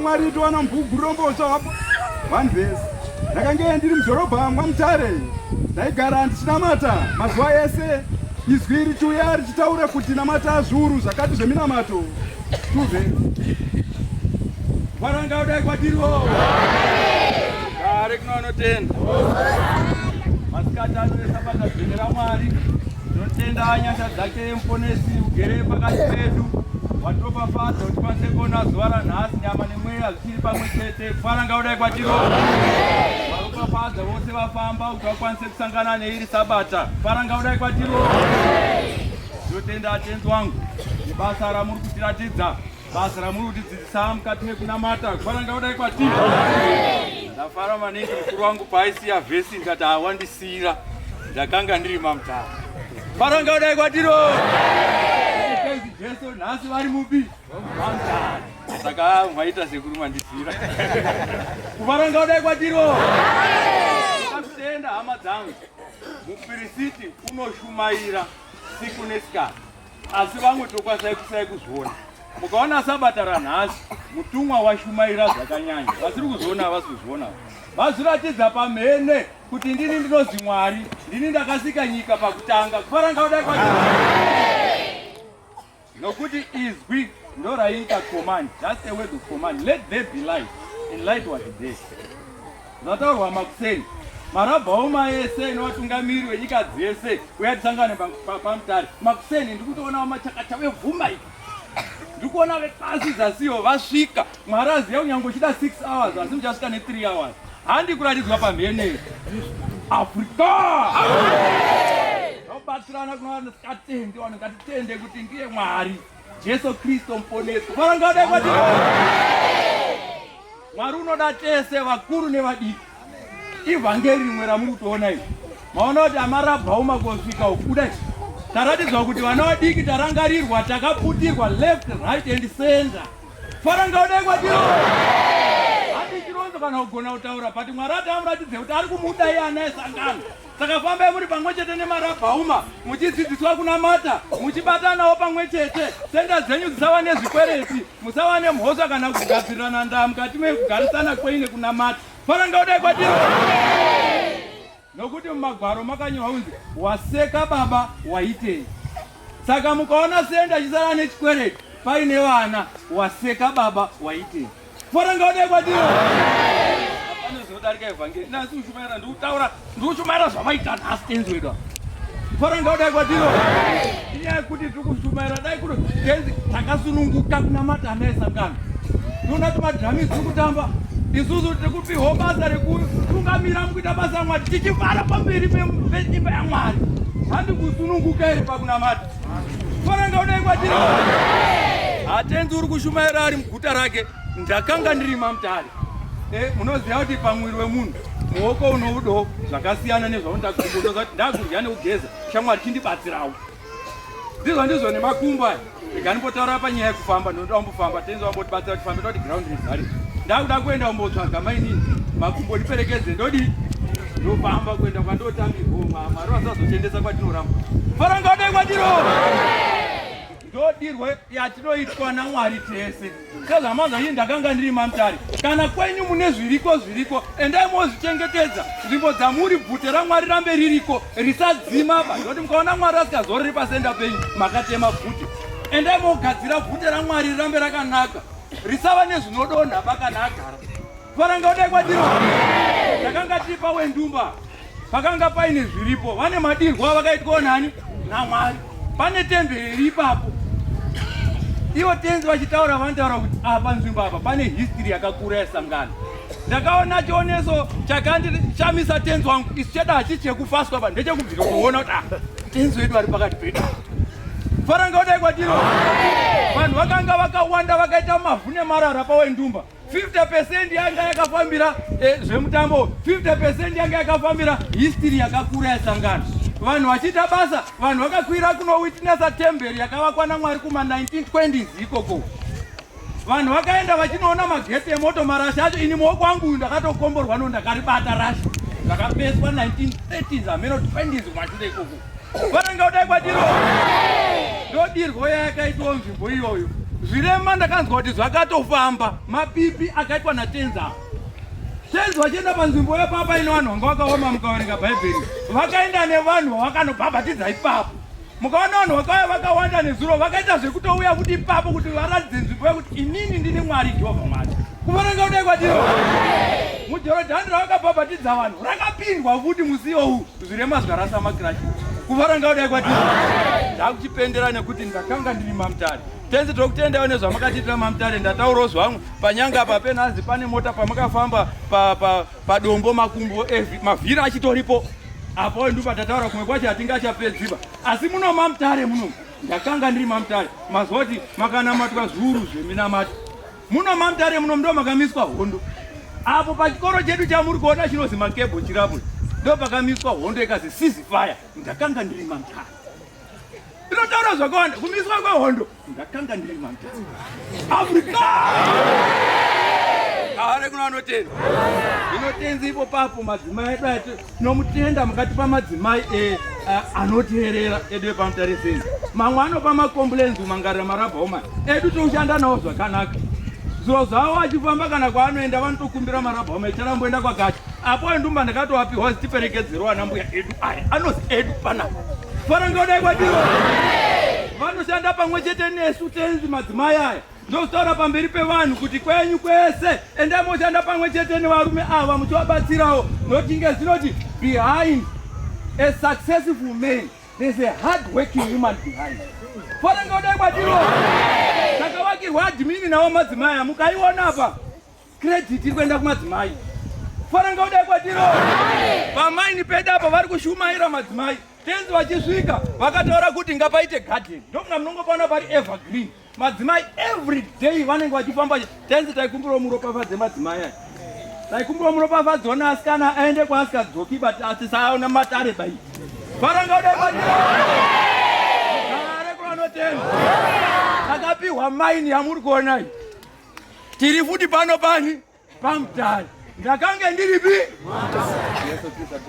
Mwari towana mbugurombotsva hapo vanhu vese. Ndakange ndiri mudhorobha mwaMutare, ndaigara ndichinamata mazuva ese. Izwi richiuya richitaura kuti namata zviuru zvakati zveminamato. Tuve varanga udai kwatiriwo gare kunoanotenda masikati anoesabata dzvene raMwari. Tinotenda nyasha dzake muponesi ugere pakati pedu. Watopafadza kuti pasekona zuva ranhasi nyama nemweya zvichiri pamwe chete. Kufaranga udai kwatiriwo varikupafadza vose vafamba kuti vakwanise kusangana neiri sabata. Kufaranga udai kwatiriwo. Tinotenda atenzi wangu nebasa ramuri kutiratidza, basa ramuri kutidzidzisa mukati mekunamata. Kufaranga udai kwatiriwo. Ndafara maningi mukuru wangu paaisiya vhesi ndikati awandisira, ndakanga ndiri maMutare. Kufaranga udai kwatiriwo. Jesu nhasi vari mupi maMutare, saka mwaita sekuru mandisira. Kufaranga udai kwatiriwo. Ndakutenda hama dzangu, mupirisiti unoshumaira siku nesikati, asi vamwe tokwanisa kusai kuzviona. Mukaona sabata ranhasi mutumwa washumaira zvakanyanya, vasiri kuzviona havasi kuzviona. Vaziratidza pamhene kuti ndini ndinozi Mwari, ndini ndakasika nyika pakutanga. Kufaranga udai kwatiriwo. Nokuti izwi ndo raita command, just a word of command, let there be light, and light was there. Zvataurwa makuseni, marabhauma ese nevatungamiri wenyika dzese uya tisangane paMutare. Makuseni ndikutoona machakacha vevhuma ika, ndikuona vepasi zasiwo vasvika. Mwari aziva kunyange uchida 6 hours asi muchasvika ne3 hours. Handi kuratidzwa pamhene Afrika. Batirana kuna skatende wanu ngatitende kuti ndiye Mwari Jesu Kristo muponesi. Kufaranga udai kwatiriwo. Mwari unoda tese vakuru nevadiki. Ivhangeri rimwe ramuri kutoona iri, maona kuti amarabhauma kusvika ukudai taratidzwa kuti vana vadiki tarangarirwa, takaputirwa left right and center. Kufaranga udai kwatiriwo. Handi chironzo kana kugona kutaura, but Mwari atamuratidze kuti ari kumudai ana esangano. Saka fambai muri pamwe chete nemarabhauma, muchidzidziswa kunamata, muchibatanawo pamwe chete. Senda dzenyu dzisava nezvikwereti, musava nemhosva kana kugadzirirana ndaa mukati mekugarisana kwenyu kunamata. Kufaranga udai kwatiriwo. Nokuti mumagwaro makanyorwa kunzi waseka baba waitei. Saka mukaona senda chisara nechikwereti, paine vana waseka baba waitei. Kufaranga udai kwatiriwo. Anozodarika evhangeri nasi ushumaira ndikutaura ndiushumaira zvavaita nhasi tenzi wedu. Kufaranga udai kwatiriwo. Inyaya yekuti tiri kushumaira dai kuti tenzi takasununguka kunamata ana esangano. Tinoona kuti madhamisi tiri kutamba, isusu tiri kupiwa basa rekutungamira mukuita basa raMwari tichivara pamberi peimba yaMwari. Handi kusununguka iri pakunamata. Kufaranga udai kwatiriwo. Atenzi uri kushumaira ari muguta rake, ndakanga ndiri maMutare. Munoziva kuti pamwiri wemunhu muoko unoudo zvakasiyana nezvaundakumbondoza kuti ndakudya nekugeza shamwari chindibatsirawo. Ndizvo nemakumbo aya. Ndiganipotaura panyaya yekufamba, ndinoda kumbofamba, tenzi wambotibatsira kuti fambe ndoti ground rizari. Ndakuda kuenda kumbotsvaga mainini makumbo ndiperekedze ndodi ndofamba kuenda kwandotambirwa. Mwari vasazotendesa kwatinoramba. Kufaranga udai kwatiriwo. Ndodirwe yatinoitwa naMwari tese. Sezvamanza ini ndakanga ndiri maMutare. Kana kwenyu mune zviriko, endai mozvichengetedza. Nzvimbo dzamuri bvute raMwari rambe ririko, risadzima ba. Ndokuti mukaona Mwari asikazorori pasenda penyu makatema bvute. Endai mogadzira bvute raMwari rirambe rakanaka, risava nezvinodonha pakana agara. Kufaranga udai kwatiriwo. Ndakanga tiri paWendumba, pakanga paine zviripo. Vane madirwa vakaitwawo nani naMwari. Pane temberi iri ipapo. Ivo tenzi vachitaura vanotaura kuti apa nzvimbo apa pane history yakakura yesangano. Ndakaona chioneso chakandishamisa tenzi wangu, isu cheda hachichekufaswa pa ndechekubvira kuona kuti tenzi wedu ari pakati pedu. Kufaranga udai kwatiriwo. Vanhu vakanga vakawanda vakaita mavhu nemarara paWendumba. 50% yanga yakafambira zvemutambo, 50% yanga yakafambira history yakakura yesangano. Vanhu vachiita basa, vanhu vakakwira kunowitnessa temberi yakavakwa naMwari kuma1920s ikoko. Vanhu vakaenda vachinoona mageti emoto marasha acho. Ini muoko wangu ndakatokomborwa ndakaribata rasha, ndakapeswa 1930s ameno 20s mwachide ikoko. Kufaranga udai kwatiriwo. Ndodirwo yakaitwa nzvimbo iyoyo. zvirema ndakanzwa kuti zvakatofamba mapipi akaitwa naTenzi. Tenzi vachienda panzvimbo yapapa ino vanhu vanga vakaoma mukaverenga bhaibheri vakaenda nevanhu vakanobhabhatidza ipapo. Mukaona vanhu vakauya vakawanda nezuro vakaita zvekutouya kuti ipapo kuti varatidze nzvimbo yekuti inini ndini Mwari Jehovha Mwari. Kufanira kudai kwatiro. Mujorodhani ravakabhabhatidza vanhu rakapindwa futi musi iwowu zvirema zvikarasa makirashi. Kufanira kudai kwatiro. Ndakuchipendera nekuti ndakanga ndiri maMutare. Tenzi tokutendawo nezvamakatiitira maMutare. Ndataurawo zvangu panyanga apa penhazi pane mota pamakafamba padombo makumbo mavhiri achitoripo. Apo ndipo patataura kumwe kwacho hatingachapedziba. Asi muno maMutare muno ndakanga ndiri maMutare. Mazoti makanamatwa zviuru zveminamato. Muno maMutare muno ndo makamiswa hondo. Apo pachikoro chedu chamuri kuona chinozi makebho chirapo. Ndo pakamiswa hondo ikazi ceasefire. Ndakanga ndiri maMutare. Inotaura zvakawanda kumiswa kwehondo ndakanga ndiri maMutare. Afrika! Kare kuna anotenzi. Inotenzi ipo papo madzimai edu tinomutenda mukati pamadzimai anoteerera edu epaMutare Senzi. Mamwe anopa makombulenzi umangarira marabhauma edu toshanda nawo zvakanaka. Zviro zvavo achifamba kana kwaanoenda vanotokumbira marabhauma echaramboenda kwakati. Apo ndumba ndakatovapiwa tiperekedzero vana mbuya edu aya anozi edu panapa. Fanira kudai kwatiro. Vanoshanda pamwe chete nesu Tenzi madzimai aya. Ndosara pamberi pevanhu kuti kwenyu kwese enda moshanda pamwe chete nevarume ava muchivabatsirawo notinge zinoti behind a successful man there's a hard working woman behind. Fanira kudai kwatiro. Takavakirwa adhimini nawo madzimai mukaiona apa credit iri kuenda kumadzimai. Fanira kudai kwatiro. Pamaini pedu apa vari kushumaira madzimai. Tenzi vachisvika vakataura kuti ngapaite garden. Ndomuna munongopana pari evergreen. Madzimai every day vanenge vachifamba. Tenzi taikumbira muropafadze madzimai aya. Taikumbira muropafadze ona asikana aende kwaasikadzoki but atisaona Matare bai. Fanira kudai kwatiro. Kare kunotenzi. Takapiwa maini yamuri kuona iyi. Tiri futi pano pani paMutare. Ndakanga ndiripi? Yesu Kristu.